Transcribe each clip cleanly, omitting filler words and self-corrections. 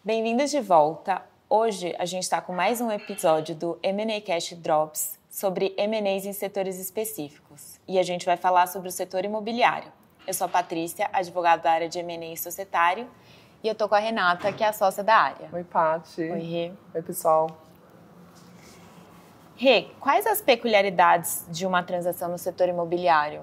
Bem-vindos de volta. Hoje a gente está com mais um episódio do M&A Cash Drops sobre M&As em setores específicos. E a gente vai falar sobre o setor imobiliário. Eu sou a Patrícia, advogada da área de M&A societário, e eu tô com a Renata, que é a sócia da área. Oi, Paty. Oi, Rê. Oi, pessoal. Rê, quais as peculiaridades de uma transação no setor imobiliário?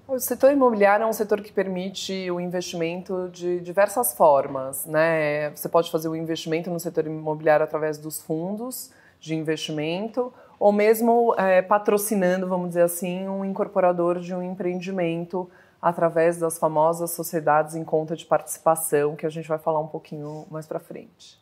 O setor imobiliário é um setor que permite o investimento de diversas formas, né? Você pode fazer o investimento no setor imobiliário através dos fundos de investimento ou mesmo patrocinando, vamos dizer assim, um incorporador de um empreendimento através das famosas sociedades em conta de participação, que a gente vai falar um pouquinho mais para frente.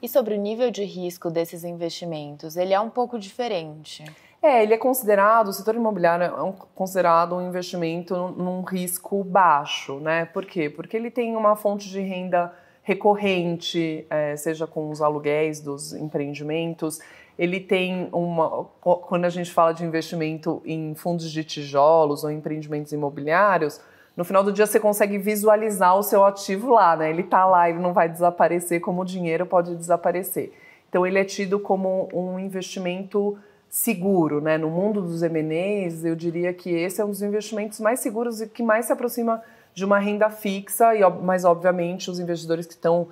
E sobre o nível de risco desses investimentos, ele é um pouco diferente? Ele é considerado, o setor imobiliário é considerado um investimento num risco baixo, né? Por quê? Porque ele tem uma fonte de renda recorrente, seja com os aluguéis dos empreendimentos, ele tem quando a gente fala de investimento em fundos de tijolos ou empreendimentos imobiliários, no final do dia você consegue visualizar o seu ativo lá, né? Ele está lá, ele não vai desaparecer como o dinheiro pode desaparecer. Então ele é tido como um investimento seguro, né? No mundo dos M&As, eu diria que esse é um dos investimentos mais seguros e que mais se aproxima de uma renda fixa, mas obviamente os investidores que estão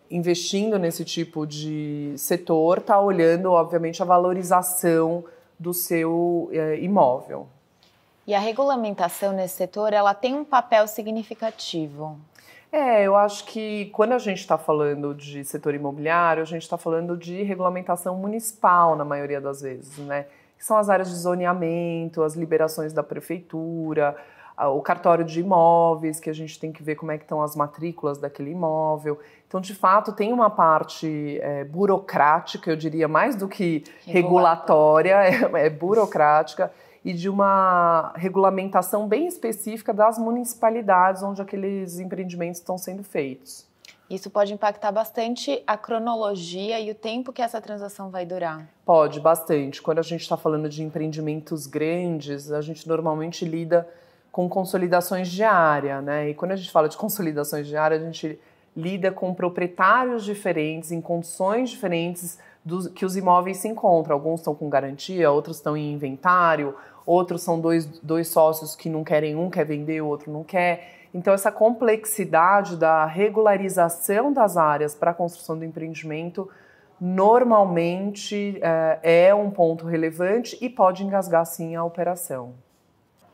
investindo nesse tipo de setor estão olhando, obviamente, a valorização do seu imóvel. E a regulamentação nesse setor, ela tem um papel significativo? Eu acho que quando a gente está falando de setor imobiliário, a gente está falando de regulamentação municipal na maioria das vezes, né? Que são as áreas de zoneamento, as liberações da prefeitura, o cartório de imóveis, que a gente tem que ver como é que estão as matrículas daquele imóvel. Então, de fato, tem uma parte burocrática, eu diria, mais do que regulatória, é burocrática, e de uma regulamentação bem específica das municipalidades onde aqueles empreendimentos estão sendo feitos. Isso pode impactar bastante a cronologia e o tempo que essa transação vai durar? Pode, bastante. Quando a gente está falando de empreendimentos grandes, a gente normalmente lida com consolidações de área, né? E quando a gente fala de consolidações de área, a gente lida com proprietários diferentes, em condições diferentes que os imóveis se encontram. Alguns estão com garantia, outros estão em inventário, outros são dois sócios que não querem, um quer vender, o outro não quer. Então, essa complexidade da regularização das áreas para a construção do empreendimento normalmente é um ponto relevante e pode engasgar, sim, a operação.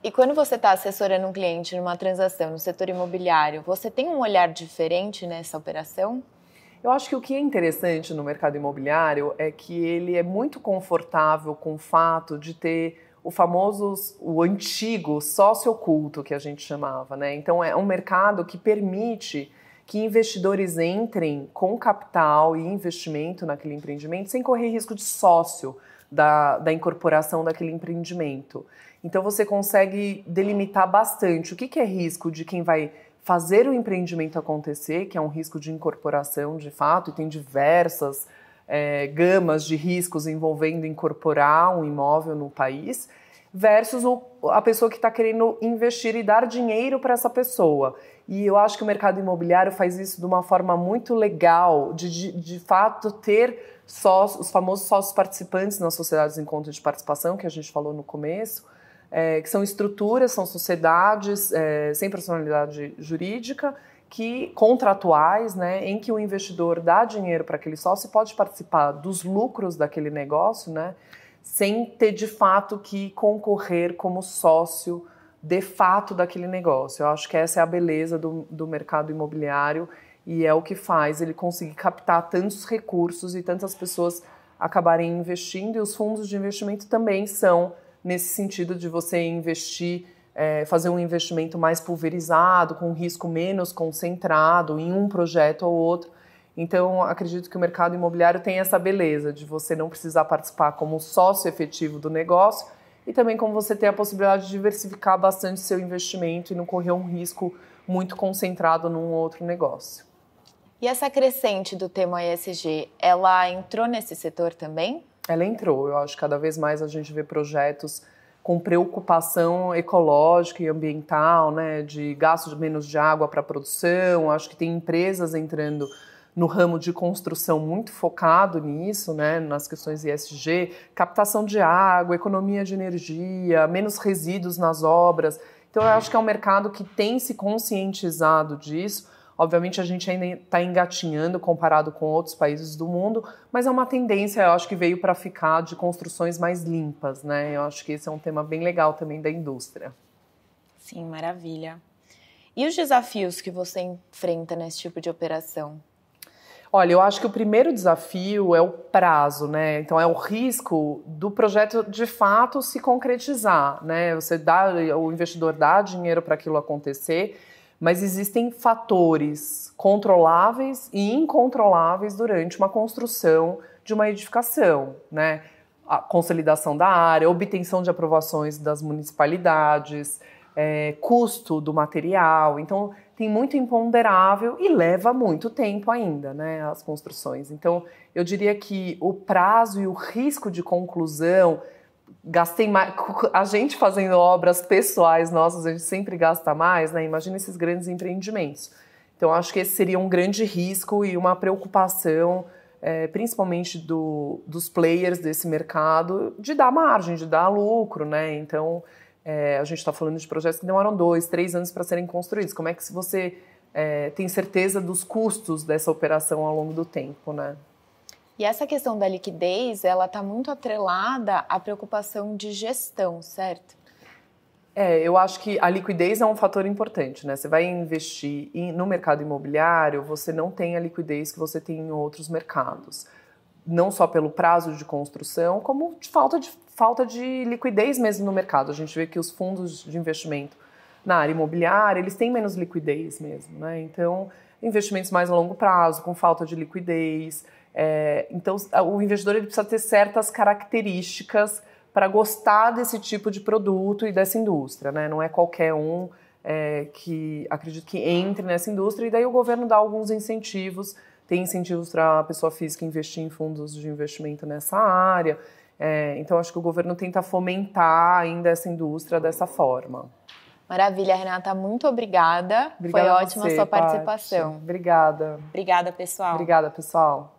E quando você está assessorando um cliente numa transação no setor imobiliário, você tem um olhar diferente nessa operação? Eu acho que o que é interessante no mercado imobiliário é que ele é muito confortável com o fato de ter o antigo sócio oculto que a gente chamava, né? Então é um mercado que permite que investidores entrem com capital e investimento naquele empreendimento sem correr risco de sócio da incorporação daquele empreendimento. Então você consegue delimitar bastante o que é risco de quem vai fazer o empreendimento acontecer, que é um risco de incorporação de fato, e tem diversas gamas de riscos envolvendo incorporar um imóvel no país, versus a pessoa que está querendo investir e dar dinheiro para essa pessoa. E eu acho que o mercado imobiliário faz isso de uma forma muito legal, de fato ter os famosos sócios participantes nas sociedades em conta de participação, que a gente falou no começo, que são estruturas, são sociedades sem personalidade jurídica, contratuais, né, em que o investidor dá dinheiro para aquele sócio e pode participar dos lucros daquele negócio, né, sem ter de fato que concorrer como sócio de fato daquele negócio. Eu acho que essa é a beleza do mercado imobiliário e é o que faz ele conseguir captar tantos recursos e tantas pessoas acabarem investindo, e os fundos de investimento também são nesse sentido de você investir, fazer um investimento mais pulverizado, com um risco menos concentrado em um projeto ou outro. Então, acredito que o mercado imobiliário tem essa beleza de você não precisar participar como sócio efetivo do negócio e também como você ter a possibilidade de diversificar bastante seu investimento e não correr um risco muito concentrado num outro negócio. E essa crescente do tema ESG, ela entrou nesse setor também? Ela entrou. Eu acho que cada vez mais a gente vê projetos com preocupação ecológica e ambiental, né, de gasto de menos de água para a produção. Acho que tem empresas entrando no ramo de construção muito focado nisso, né, nas questões ESG, captação de água, economia de energia, menos resíduos nas obras. Então, eu acho que é um mercado que tem se conscientizado disso. Obviamente, a gente ainda está engatinhando comparado com outros países do mundo, mas é uma tendência, eu acho que veio para ficar, de construções mais limpas, né? Eu acho que esse é um tema bem legal também da indústria. Sim, maravilha. E os desafios que você enfrenta nesse tipo de operação? Olha, eu acho que o primeiro desafio é o prazo, né? Então, é o risco do projeto de fato se concretizar, né? O investidor dá dinheiro para aquilo acontecer, mas existem fatores controláveis e incontroláveis durante uma construção de uma edificação, né? A consolidação da área, obtenção de aprovações das municipalidades, custo do material. Então, tem muito imponderável e leva muito tempo ainda, né, as construções. Então, eu diria que o prazo e o risco de conclusão, gastei mais, a gente fazendo obras pessoais nossas, a gente sempre gasta mais, né, imagina esses grandes empreendimentos. Então, acho que esse seria um grande risco e uma preocupação, principalmente dos players desse mercado, de dar margem, de dar lucro, né, então... a gente está falando de projetos que demoram 2, 3 anos para serem construídos. Como é que você tem certeza dos custos dessa operação ao longo do tempo, né? E essa questão da liquidez, ela está muito atrelada à preocupação de gestão, certo? Eu acho que a liquidez é um fator importante, né? Você vai investir no mercado imobiliário, você não tem a liquidez que você tem em outros mercados. Não só pelo prazo de construção, como de falta de liquidez mesmo no mercado. A gente vê que os fundos de investimento na área imobiliária, eles têm menos liquidez mesmo, né? Então, investimentos mais a longo prazo, com falta de liquidez. Então, o investidor ele precisa ter certas características para gostar desse tipo de produto e dessa indústria, né? Não é qualquer um que, acredito que entre nessa indústria, e daí o governo dá alguns incentivos. Tem incentivos para a pessoa física investir em fundos de investimento nessa área. Então, acho que o governo tenta fomentar ainda essa indústria dessa forma. Maravilha, Renata. Muito obrigada. Foi ótima a sua participação. Obrigada. Obrigada, pessoal. Obrigada, pessoal.